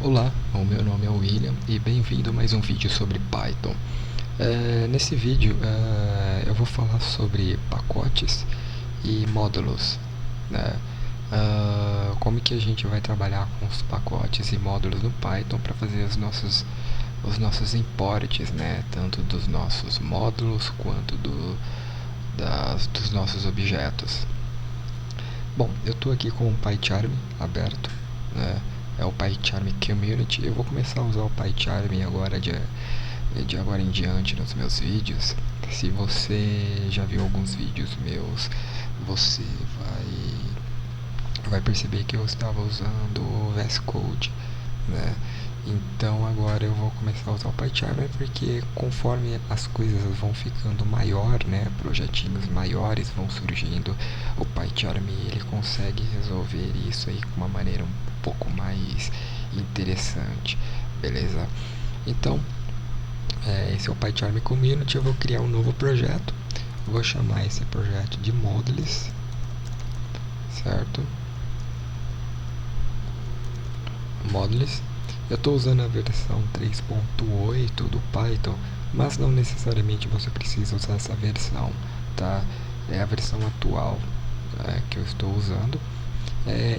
Olá, o meu nome é William e bem-vindo a mais um vídeo sobre Python. Nesse vídeo eu vou falar sobre pacotes e módulos, né? Como que a gente vai trabalhar com os pacotes e módulos no Python para fazer os nossos imports, né? Tanto dos nossos módulos quanto dos nossos objetos. Bom, eu estou aqui com o PyCharm aberto, né? É o PyCharm Community. Eu vou começar a usar o PyCharm agora de agora em diante nos meus vídeos. Se você já viu alguns vídeos meus, você vai perceber que eu estava usando o VS Code, né? Então agora eu vou começar a usar o PyCharm porque conforme as coisas vão ficando maior, né, projetinhos maiores vão surgindo, o PyCharm ele consegue resolver isso aí com uma maneira um pouco mais interessante, beleza? Então esse é o PyCharm Community. Eu vou criar um novo projeto, vou chamar esse projeto de Modules, certo? Modules. Eu estou usando a versão 3.8 do Python, mas não necessariamente você precisa usar essa versão, tá? É a versão atual que eu estou usando,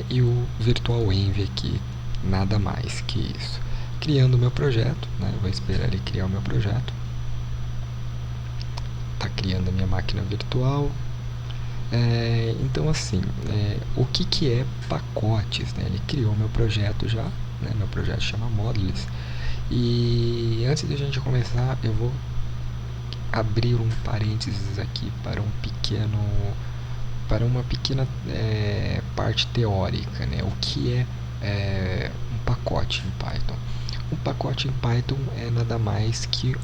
e o virtualenv aqui, nada mais que isso. Criando o meu projeto, né? Eu vou esperar ele criar o meu projeto. Está criando a minha máquina virtual. Então assim, o que é pacotes, né? Ele criou meu projeto já, né? Meu projeto chama Modules. E antes de a gente começar, eu vou abrir um parênteses aqui para uma pequena parte teórica, né? O que é um pacote em Python? Um pacote em Python é nada mais que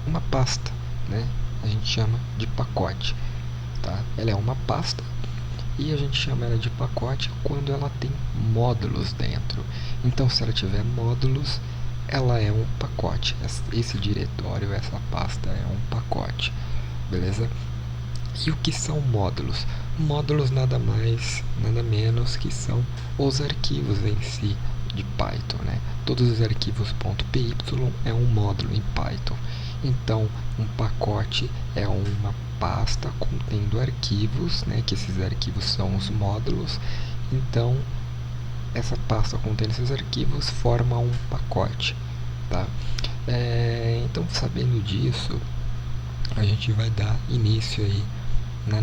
uma pasta, né? A gente chama de pacote, tá? Ela é uma pasta e a gente chama ela de pacote quando ela tem módulos dentro. Então, se ela tiver módulos, ela é um pacote. Esse diretório, essa pasta é um pacote, beleza? E o que são módulos? Módulos nada mais, nada menos que são os arquivos em si de Python, né? Todos os arquivos .py é um módulo em Python. Então, um pacote é uma pasta contendo arquivos, né? Que esses arquivos são os módulos. Então, essa pasta contendo esses arquivos forma um pacote, tá? Então, sabendo disso, a gente vai dar início aí no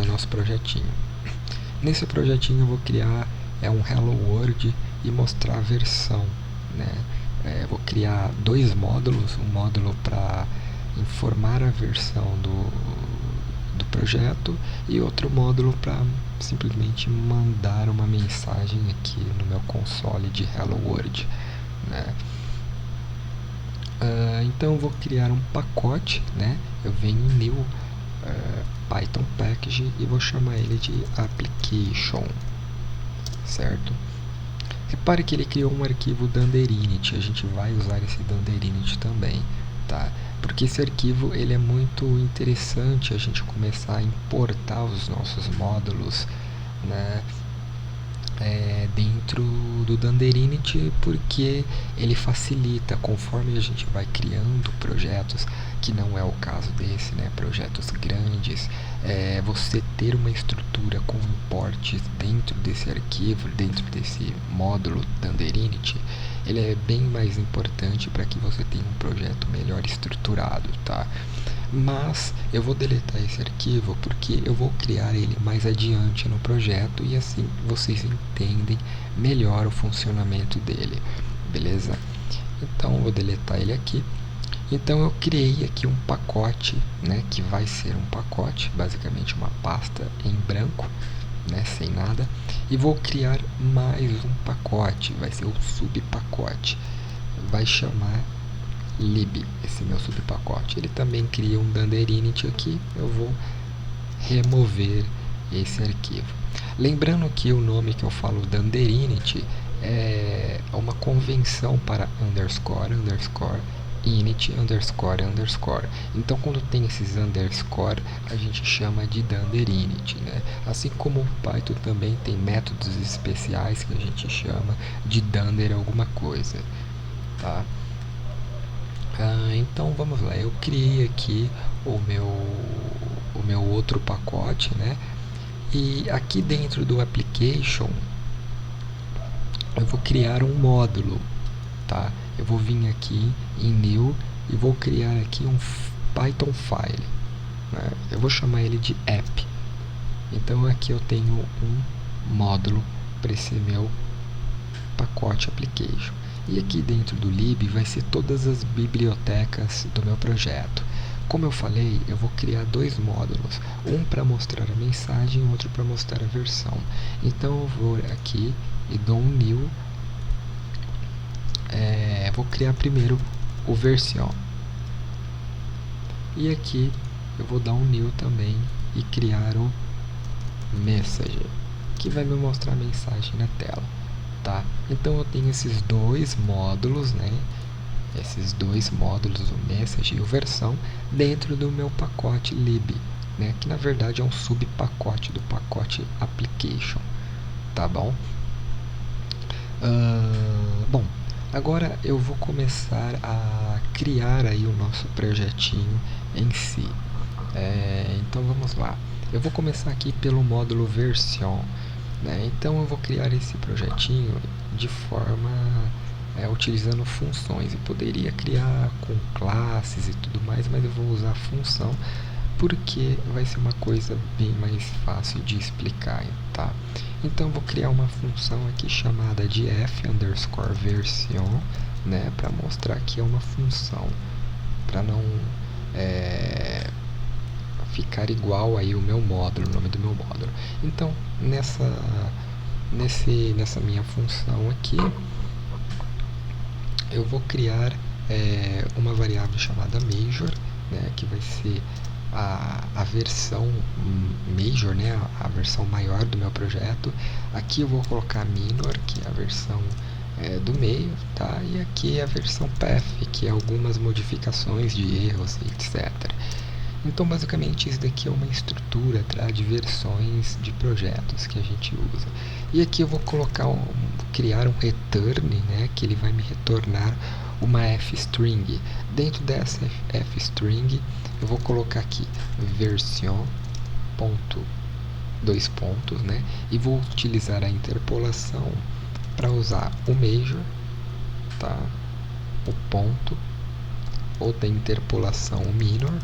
nosso projetinho. Nesse projetinho eu vou criar um Hello World e mostrar a versão, né? Vou criar dois módulos, um módulo para informar a versão do projeto e outro módulo para simplesmente mandar uma mensagem aqui no meu console de Hello World, né? Então eu vou criar um pacote, né? Eu venho em New Python Package e vou chamar ele de Application, certo? Repare que ele criou um arquivo Dunder-init. A gente vai usar esse Dunder-init também, tá? Porque esse arquivo ele é muito interessante a gente começar a importar os nossos módulos, né? Dentro do Dunder-init, porque ele facilita conforme a gente vai criando projetos, que não é o caso desse, né? Projetos grandes, você ter uma estrutura com importes dentro desse arquivo, dentro desse módulo Dunder-init, ele é bem mais importante para que você tenha um projeto melhor estruturado, tá? Mas eu vou deletar esse arquivo porque eu vou criar ele mais adiante no projeto e assim vocês entendem melhor o funcionamento dele, beleza? Então eu vou deletar ele aqui. Então eu criei aqui um pacote, né, que vai ser um pacote, basicamente uma pasta em branco, né, sem nada, e vou criar mais um pacote, vai ser um subpacote, vai chamar lib, esse meu subpacote. Ele também cria um Dunder-init aqui, eu vou remover esse arquivo. Lembrando que o nome que eu falo Dunder-init é uma convenção para underscore init underscore underscore. Então, quando tem esses underscore, a gente chama de dunder init, né? Assim como o Python também tem métodos especiais que a gente chama de dunder alguma coisa, tá? Então vamos lá, eu criei aqui o meu outro pacote, né? E aqui dentro do application eu vou criar um módulo, tá? Eu vou vir aqui em new e vou criar aqui um Python file, né? Eu vou chamar ele de app. Então aqui eu tenho um módulo para esse meu pacote application. E aqui dentro do lib vai ser todas as bibliotecas do meu projeto. Como eu falei, eu vou criar dois módulos, um para mostrar a mensagem e outro para mostrar a versão. Então eu vou aqui e dou um new, vou criar primeiro o version. E aqui eu vou dar um new também e criar o message, que vai me mostrar a mensagem na tela. Tá? Então eu tenho esses dois módulos, né? Esses dois módulos, o message e o versão, dentro do meu pacote lib, né? Que na verdade é um subpacote do pacote application, tá bom? Bom, agora eu vou começar a criar aí o nosso projetinho em si. Então vamos lá. Eu vou começar aqui pelo módulo version. Então eu vou criar esse projetinho de forma utilizando funções. Eu poderia criar com classes e tudo mais, mas eu vou usar função porque vai ser uma coisa bem mais fácil de explicar, tá? Então eu vou criar uma função aqui chamada de f_version, né, para mostrar que é uma função, para não ficar igual aí o meu módulo, o nome do meu módulo. Então, nessa minha função aqui, eu vou criar uma variável chamada major, né, que vai ser a versão major, né, a versão maior do meu projeto. Aqui eu vou colocar minor, que é a versão do meio, tá? E aqui é a versão path, que é algumas modificações de erros, etc. Então, basicamente, isso daqui é uma estrutura, tá, de versões de projetos que a gente usa. E aqui eu vou criar um return, né, que ele vai me retornar uma f-string. Dentro dessa f-string, eu vou colocar aqui version, dois pontos, né, e vou utilizar a interpolação para usar o major, tá, o ponto, outra interpolação, o minor,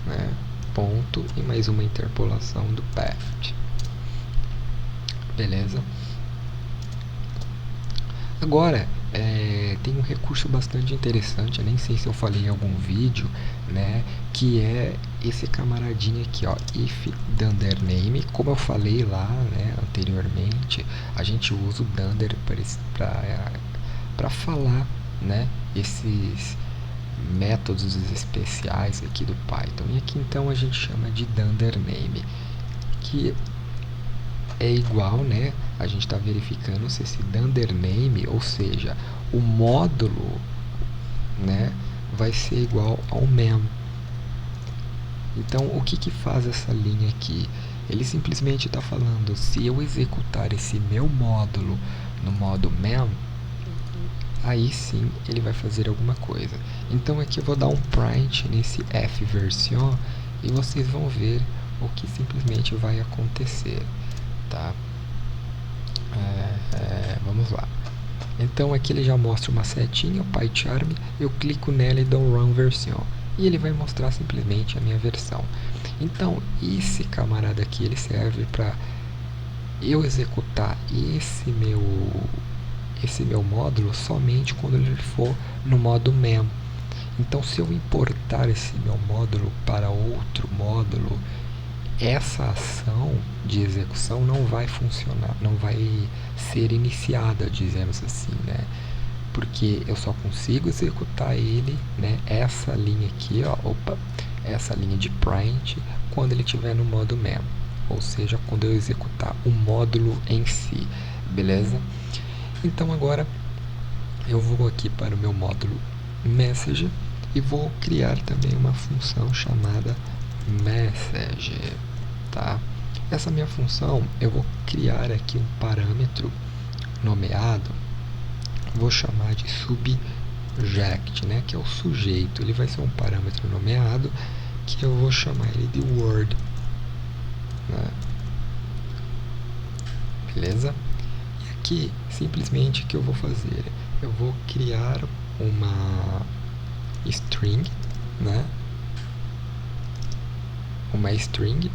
né, ponto, e mais uma interpolação do path. Beleza? Agora, tem um recurso bastante interessante, eu nem sei se eu falei em algum vídeo, né, que é esse camaradinho aqui, ó, if dunder name. Como eu falei lá, né, anteriormente, a gente usa o dunder para falar, né, esses métodos especiais aqui do Python. E aqui então a gente chama de dunder name, que é igual, né, a gente está verificando se esse dunder name, ou seja, o módulo, né, vai ser igual ao mem. Então o que faz essa linha aqui? Ele simplesmente está falando, se eu executar esse meu módulo no modo mem, aí sim ele vai fazer alguma coisa. Então aqui eu vou dar um print nesse f_version e vocês vão ver o que simplesmente vai acontecer, tá? Vamos lá. Então aqui ele já mostra uma setinha, o PyCharm, eu clico nela e dou run version e ele vai mostrar simplesmente a minha versão. Então esse camarada aqui ele serve para eu executar esse meu módulo somente quando ele for no modo mem. Então, se eu importar esse meu módulo para outro módulo, essa ação de execução não vai funcionar, não vai ser iniciada, dizemos assim, né? Porque eu só consigo executar ele, né? Essa linha aqui, ó, essa linha de print, quando ele estiver no modo mem, ou seja, quando eu executar o módulo em si, beleza? Então agora eu vou aqui para o meu módulo message e vou criar também uma função chamada message, tá? Essa minha função, eu vou criar aqui um parâmetro nomeado, vou chamar de subject, né, que é o sujeito. Ele vai ser um parâmetro nomeado que eu vou chamar ele de word, né? Beleza? E aqui, simplesmente, o que eu vou fazer? Eu vou criar uma string, né? Uma string,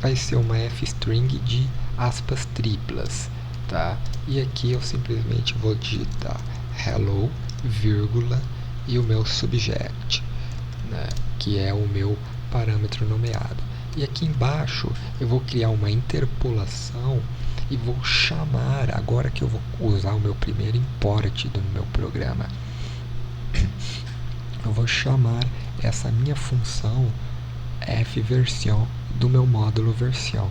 vai ser uma f-string de aspas triplas, tá? E aqui eu simplesmente vou digitar hello, vírgula, e o meu subject, né? Que é o meu parâmetro nomeado. E aqui embaixo eu vou criar uma interpolação e vou chamar, agora que eu vou usar o meu primeiro import do meu programa, eu vou chamar essa minha função fVersion do meu módulo version.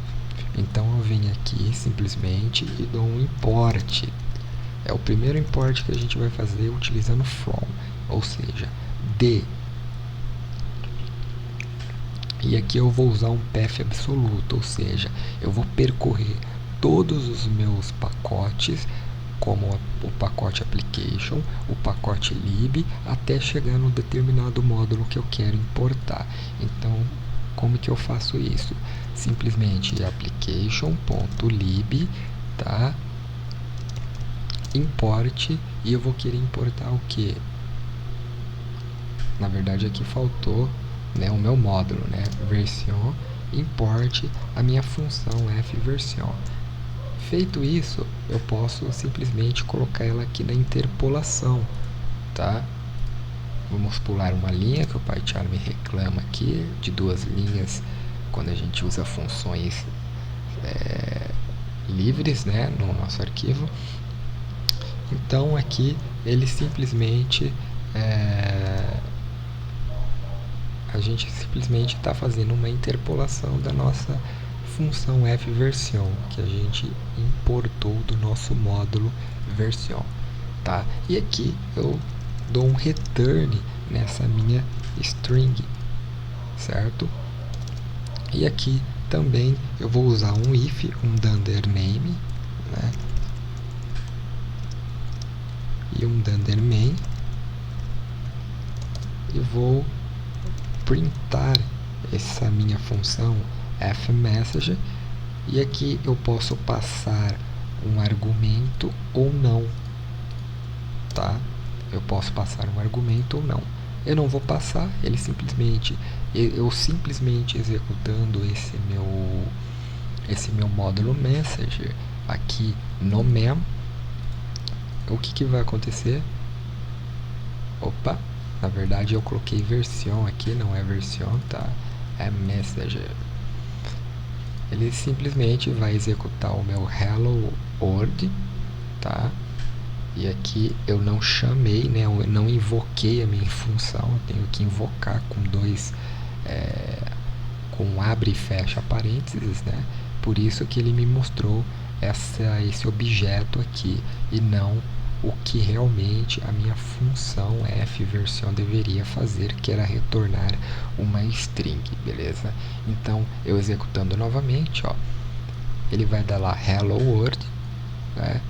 Então eu venho aqui simplesmente e dou um import. É o primeiro import que a gente vai fazer utilizando from, ou seja, de. E aqui eu vou usar um path absoluto, ou seja, eu vou percorrer todos os meus pacotes, como o pacote application, o pacote lib, até chegar no determinado módulo que eu quero importar. Então, como que eu faço isso? Simplesmente application.lib, tá? Import, e eu vou querer importar o que? Na verdade aqui faltou, né, o meu módulo, né, version, import a minha função fVersion. Feito isso, eu posso simplesmente colocar ela aqui na interpolação, tá? Vamos pular uma linha, que o PyCharm me reclama aqui, de 2 linhas, quando a gente usa funções livres, né, no nosso arquivo. Então aqui ele simplesmente a gente simplesmente está fazendo uma interpolação da nossa função fVersion, que a gente importou do nosso módulo version, tá? E aqui eu dou um return nessa minha string, certo? E aqui também eu vou usar um if, um dunder name, né? E um dunder main, e vou printar essa minha função fMessage, e aqui eu posso passar um argumento ou não, tá? Eu posso passar um argumento ou não. Eu não vou passar, ele simplesmente, eu simplesmente executando esse meu módulo message aqui no mem, o que vai acontecer? Opa, na verdade eu coloquei version aqui, não é version, tá? É message. Ele simplesmente vai executar o meu hello world, tá? E aqui eu não chamei, né? Eu não invoquei a minha função, eu tenho que invocar com com abre e fecha parênteses, né? Por isso que ele me mostrou esse objeto aqui e não o que realmente a minha função fVersion deveria fazer, que era retornar uma string, beleza? Então, eu executando novamente, ó, ele vai dar lá hello world, né?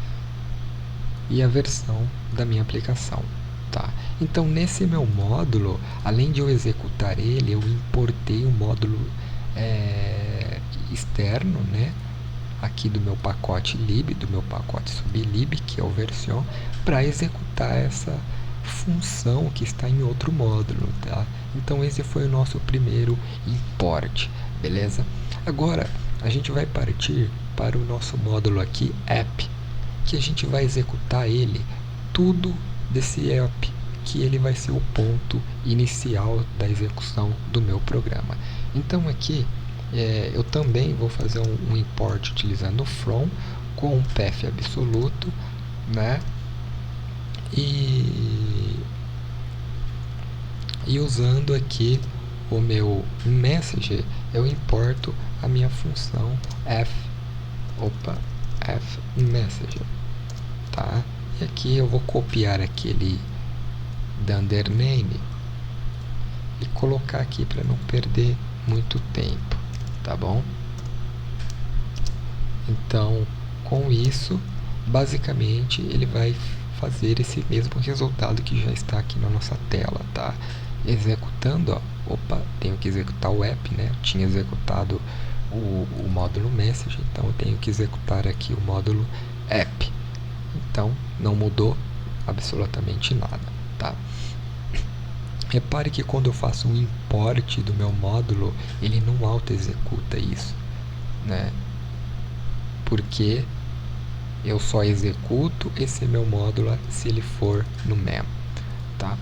E a versão da minha aplicação, tá? Então, nesse meu módulo, além de eu executar ele, eu importei um módulo externo, né? Aqui do meu pacote lib, do meu pacote sublib, que é o version, para executar essa função que está em outro módulo, tá? Então esse foi o nosso primeiro import, beleza? Agora a gente vai partir para o nosso módulo aqui app, que a gente vai executar ele tudo desse app, que ele vai ser o ponto inicial da execução do meu programa. Então aqui eu também vou fazer um import utilizando from com um path absoluto, né? E usando aqui o meu message, eu importo a minha função fMessage, tá? E aqui eu vou copiar aquele Dundername e colocar aqui para não perder muito tempo, tá bom? Então, com isso, basicamente ele vai fazer esse mesmo resultado que já está aqui na nossa tela, tá? Executando, ó, opa, tenho que executar o app, né? Eu tinha executado o módulo message, então eu tenho que executar aqui o módulo app. Então, não mudou absolutamente nada, tá? Repare que quando eu faço um import do meu módulo, ele não auto-executa isso, né? Porque eu só executo esse meu módulo se ele for no mem, tá?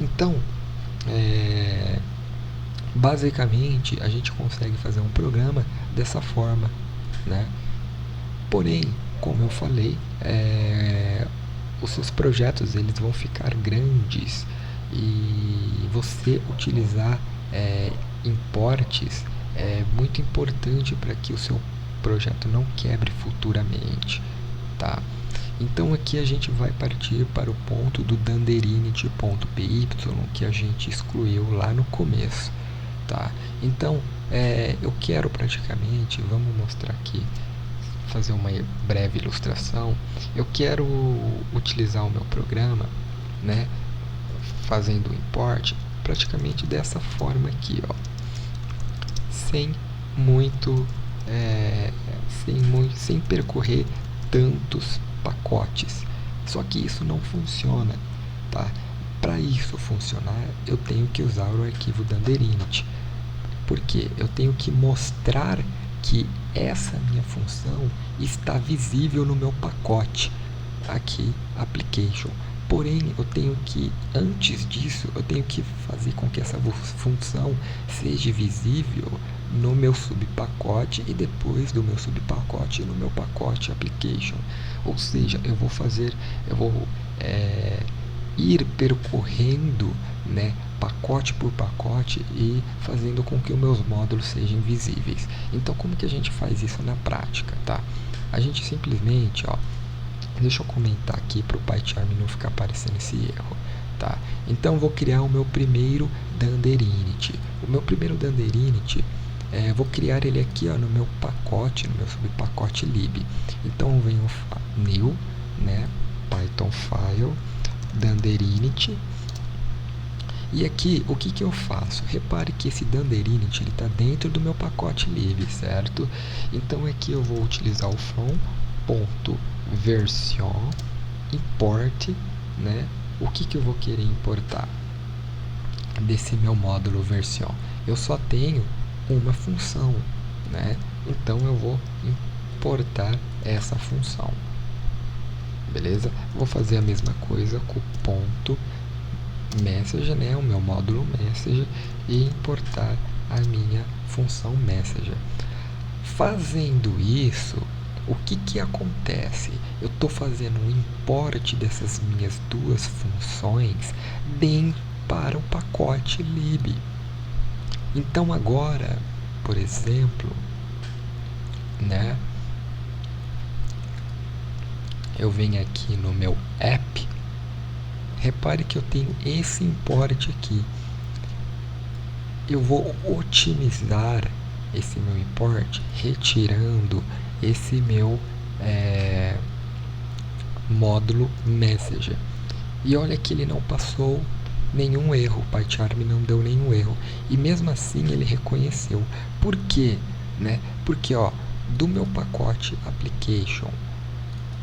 Então, basicamente, a gente consegue fazer um programa dessa forma, né? Porém, como eu falei, os seus projetos eles vão ficar grandes e você utilizar imports é muito importante para que o seu projeto não quebre futuramente, tá? Então aqui a gente vai partir para o ponto do Dunderinity.py que a gente excluiu lá no começo, tá? Então eu quero praticamente, vamos mostrar aqui, fazer uma breve ilustração. Eu quero utilizar o meu programa, né, fazendo o import praticamente dessa forma aqui, ó, sem muito sem percorrer tantos pacotes. Só que isso não funciona, tá? Para isso funcionar, eu tenho que usar o arquivo Dunderinity, porque eu tenho que mostrar que essa minha função está visível no meu pacote aqui, application. Porém, eu tenho que, antes disso, eu tenho que fazer com que essa função seja visível no meu subpacote e depois do meu subpacote no meu pacote application. Ou seja, eu vou ir percorrendo, né, pacote por pacote e fazendo com que os meus módulos sejam visíveis. Então, como que a gente faz isso na prática, tá? A gente simplesmente, ó, deixa eu comentar aqui para o PyCharm não ficar aparecendo esse erro, tá? Então, eu vou criar o meu primeiro Dunderinity. O meu primeiro Dunderinity, vou criar ele aqui, ó, no meu pacote, no meu subpacote lib. Então, eu venho new, né, Python file, Dunderinity. E aqui, o que eu faço? Repare que esse Dunderinity está dentro do meu pacote lib, certo? Então, aqui eu vou utilizar o from.version import, né? O que eu vou querer importar desse meu módulo version? Eu só tenho uma função, né? Então, eu vou importar essa função. Beleza? Vou fazer a mesma coisa com o ponto message, né, o meu módulo message, e importar a minha função messenger. Fazendo isso, o que acontece? Eu estou fazendo um import dessas minhas duas funções dentro para o pacote lib. Então agora, por exemplo, né, eu venho aqui no meu app. Repare que eu tenho esse import aqui. Eu vou otimizar esse meu import retirando esse meu módulo messenger. E olha que ele não passou nenhum erro, o PyCharm não deu nenhum erro. E mesmo assim ele reconheceu. Por quê? Né? Porque ó, do meu pacote application,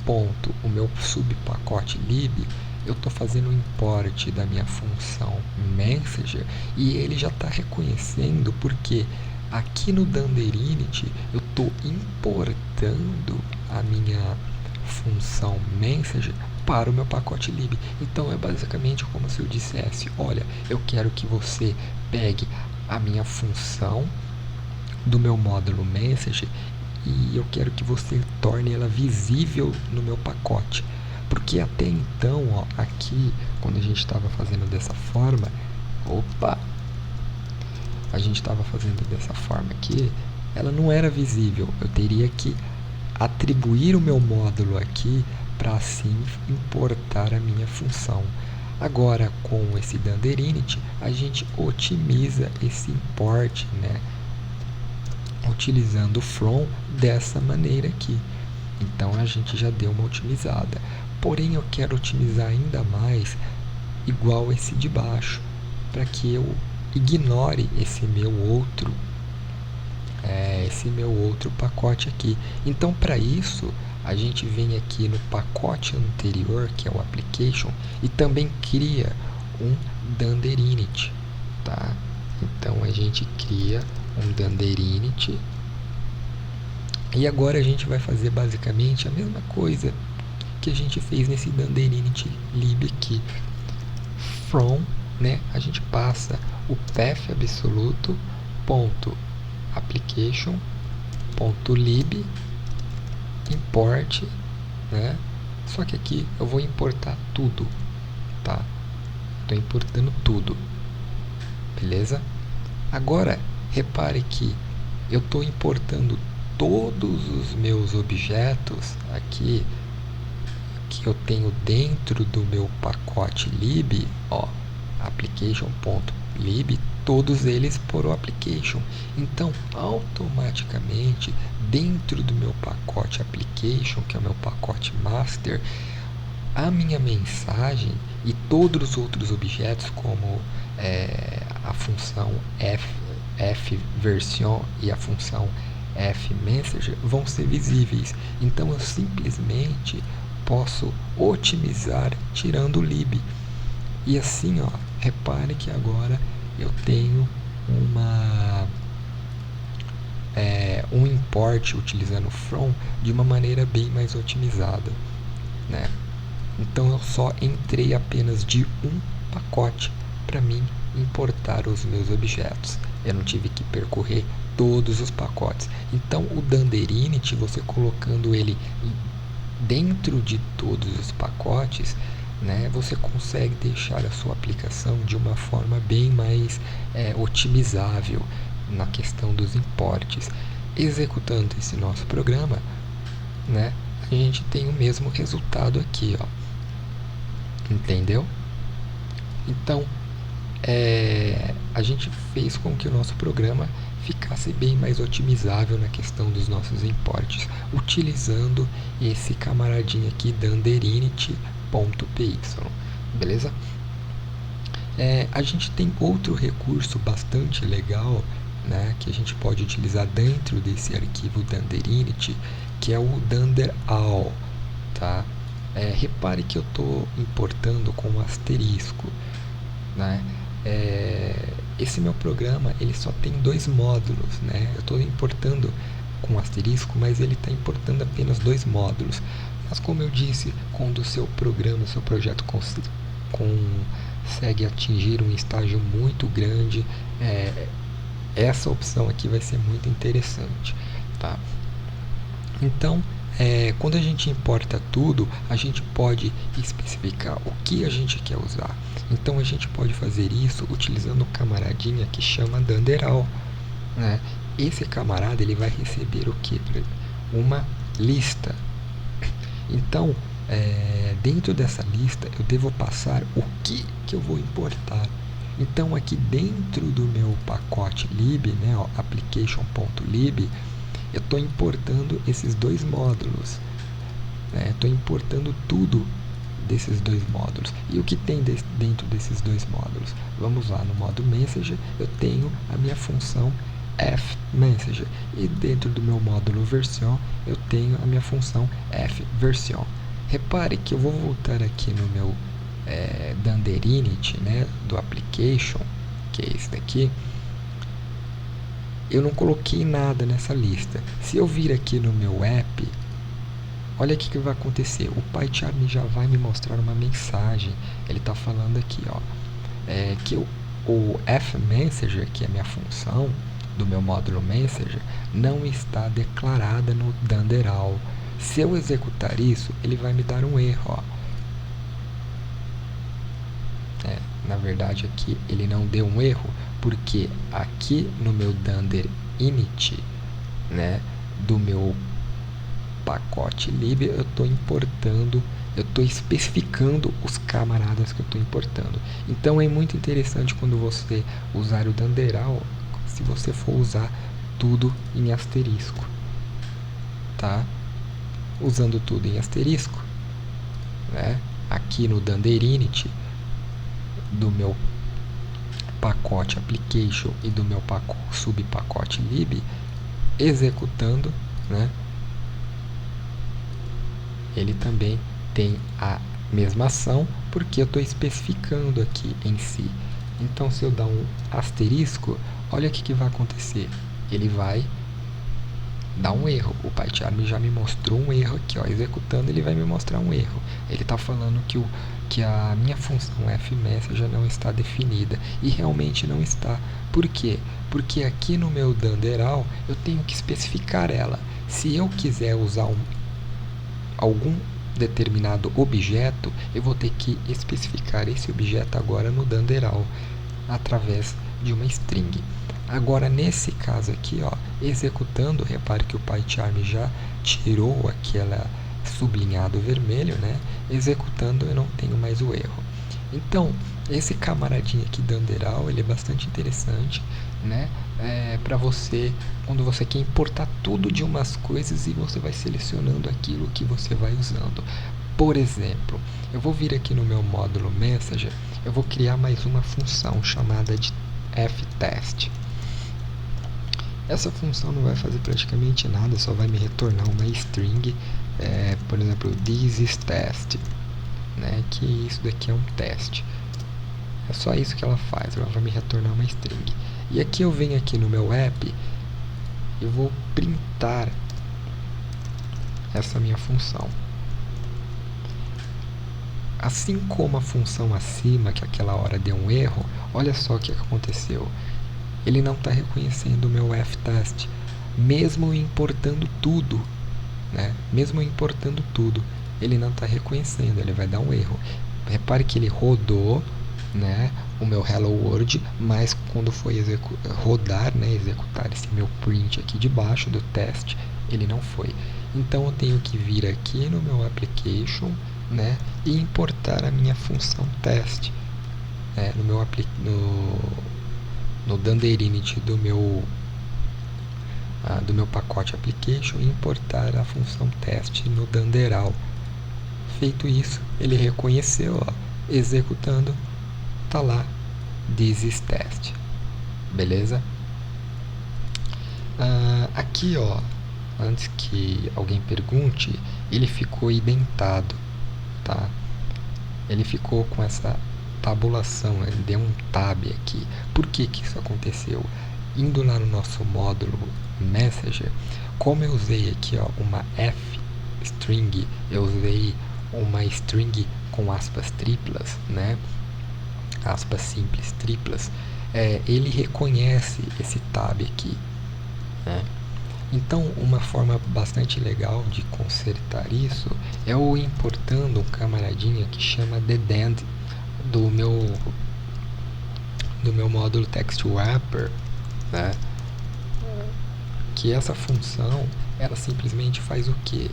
ponto, o meu subpacote lib, eu estou fazendo o import da minha função messenger e ele já está reconhecendo, porque aqui no Dunderinity eu estou importando a minha função messenger para o meu pacote lib. Então é basicamente como se eu dissesse: olha, eu quero que você pegue a minha função do meu módulo messenger e eu quero que você torne ela visível no meu pacote. Porque até então, ó, aqui, quando a gente estava fazendo dessa forma, a gente estava fazendo dessa forma aqui, ela não era visível. Eu teria que atribuir o meu módulo aqui para assim importar a minha função. Agora, com esse dunder init, a gente otimiza esse import, né, utilizando o from dessa maneira aqui. Então, a gente já deu uma otimizada. Porém, eu quero otimizar ainda mais igual esse de baixo, para que eu ignore esse meu outro pacote aqui. Então, para isso, a gente vem aqui no pacote anterior, que é o application, e também cria um dunder init, tá? Então, a gente cria um dunder init, e agora a gente vai fazer basicamente a mesma coisa que a gente fez nesse dunder init lib aqui. From, né, a gente passa o path absoluto ponto application ponto lib import, né? Só que aqui eu vou importar tudo, tá? Estou importando tudo, beleza? Agora repare que eu estou importando todos os meus objetos aqui que eu tenho dentro do meu pacote lib, ó, application.lib, todos eles por application. Então, automaticamente, dentro do meu pacote application, que é o meu pacote master, a minha mensagem e todos os outros objetos, como a função fVersion e a função fMessage, vão ser visíveis. Então, eu simplesmente posso otimizar tirando o lib. E assim, ó, repare que agora eu tenho um import utilizando from de uma maneira bem mais otimizada, né? Então eu só entrei apenas de um pacote para mim importar os meus objetos. Eu não tive que percorrer todos os pacotes. Então o dunder init, você colocando ele dentro de todos os pacotes, né, você consegue deixar a sua aplicação de uma forma bem mais otimizável na questão dos importes. Executando esse nosso programa, né, a gente tem o mesmo resultado aqui, ó. Entendeu? Então, a gente fez com que o nosso programa ficasse bem mais otimizável na questão dos nossos importes, utilizando esse camaradinho aqui, dunder init.py, beleza? A gente tem outro recurso bastante legal, né, que a gente pode utilizar dentro desse arquivo dunder init, que é o dunder all, tá? Repare que eu estou importando com um asterisco, né? Esse meu programa ele só tem 2 módulos, né? Eu estou importando com asterisco, mas ele está importando apenas 2 módulos. Mas como eu disse, quando o seu programa, o seu projeto consegue atingir um estágio muito grande, essa opção aqui vai ser muito interessante, tá? Então, quando a gente importa tudo, a gente pode especificar o que a gente quer usar. Então, a gente pode fazer isso utilizando o camaradinha que chama dunder all, né? Esse camarada ele vai receber o que? Uma lista. Então, dentro dessa lista, eu devo passar o que eu vou importar. Então, aqui dentro do meu pacote lib, né, application.lib, eu estou importando esses 2 módulos, né? Estou importando tudo desses 2 módulos. E o que tem dentro desses 2 módulos? Vamos lá, no modo Messenger eu tenho a minha função fMessenger, e dentro do meu módulo Version eu tenho a minha função fVersion. Repare que eu vou voltar aqui no meu dunder init, né, do application, que é esse daqui. Eu não coloquei nada nessa lista. Se eu vir aqui no meu app, olha o que vai acontecer. O PyCharm já vai me mostrar uma mensagem. Ele está falando aqui, ó, que o fMessenger, que é a minha função do meu módulo Messenger, não está declarada no dunder all. Se eu executar isso, ele vai me dar um erro, ó. Na verdade, aqui ele não deu um erro, porque aqui no meu dunder init, né, do meu pacote lib, eu estou importando eu estou especificando os camaradas que eu estou importando. Então é muito interessante quando você usar o Danderal, se você for usar tudo em asterisco, tá? Usando tudo em asterisco, né? Aqui no Danderinity, do meu pacote application e do meu subpacote lib, executando, né? Ele também tem a mesma ação, porque eu estou especificando aqui em si. Então, se eu dar um asterisco, olha o que vai acontecer. Ele vai dar um erro. O PyCharm já me mostrou um erro aqui, ó. Executando, ele vai me mostrar um erro. Ele está falando que a minha função fMessage não está definida. E realmente não está. Por quê? Porque aqui no meu Danderal, eu tenho que especificar ela. Se eu quiser usar algum determinado objeto, eu vou ter que especificar esse objeto agora no Danderal, através de uma string. Agora, nesse caso aqui, ó, executando, repare que o PyCharm já tirou aquela sublinhado vermelho, né? Executando, eu não tenho mais o erro. Então, esse camaradinho aqui, Danderal, ele é bastante interessante, né? Para você, quando você quer importar tudo de umas coisas e você vai selecionando aquilo que você vai usando. Por exemplo, eu vou vir aqui no meu módulo Messenger, eu vou criar mais uma função chamada de ftest. Essa função não vai fazer praticamente nada, só vai me retornar uma string, por exemplo, this is test, né, que isso daqui é um teste. É só isso que ela faz, ela vai me retornar uma string. E aqui eu venho aqui no meu app, eu vou printar essa minha função. Assim como a função acima, que aquela hora deu um erro, olha só o que aconteceu. Ele não está reconhecendo o meu ftest, mesmo importando tudo, né? Mesmo importando tudo, ele não está reconhecendo, ele vai dar um erro. Repare que ele rodou, né, o meu hello world, mas quando foi rodar, né, executar esse meu print aqui de baixo do teste, ele não foi. Então eu tenho que vir aqui no meu application, né, e importar a minha função test, no Danderinity do meu pacote application, e importar a função test no Danderal. Feito isso, ele reconheceu, ó, executando, tá lá, this is test. Beleza? Aqui, ó, antes que alguém pergunte, ele ficou indentado, tá? Ele ficou com essa tabulação, ele deu um tab aqui. Por que que isso aconteceu? Indo lá no nosso módulo Messenger, como eu usei aqui, ó, uma f-string, eu usei uma string com aspas triplas, né? Aspas simples triplas, ele reconhece esse tab aqui, né? Então, uma forma bastante legal de consertar isso é eu importando um camaradinha que chama deadend do meu módulo TextWrapper, né? Que essa função, ela simplesmente faz o quê?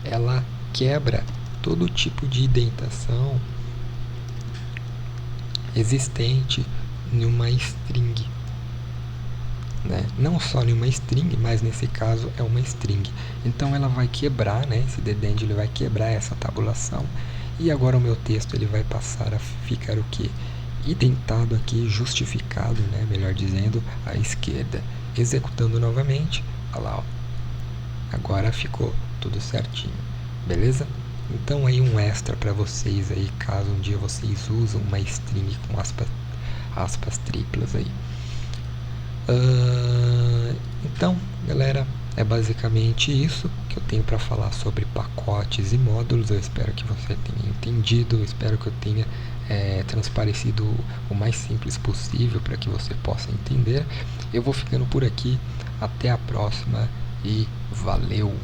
Ela quebra todo tipo de indentação existente em uma string, né? Não só em uma string, mas nesse caso é uma string. Então ela vai quebrar, né? Esse deadend, ele vai quebrar essa tabulação, e agora o meu texto ele vai passar a ficar o que? Indentado aqui, justificado, né? Melhor dizendo, à esquerda. Executando novamente, olha lá, ó. Agora ficou tudo certinho, beleza? Então aí um extra para vocês aí, caso um dia vocês usam uma string com aspas triplas aí. Então, galera, é basicamente isso que eu tenho para falar sobre pacotes e módulos. Eu espero que você tenha entendido, eu espero que eu tenha transparecido o mais simples possível para que você possa entender. Eu vou ficando por aqui, até a próxima e valeu!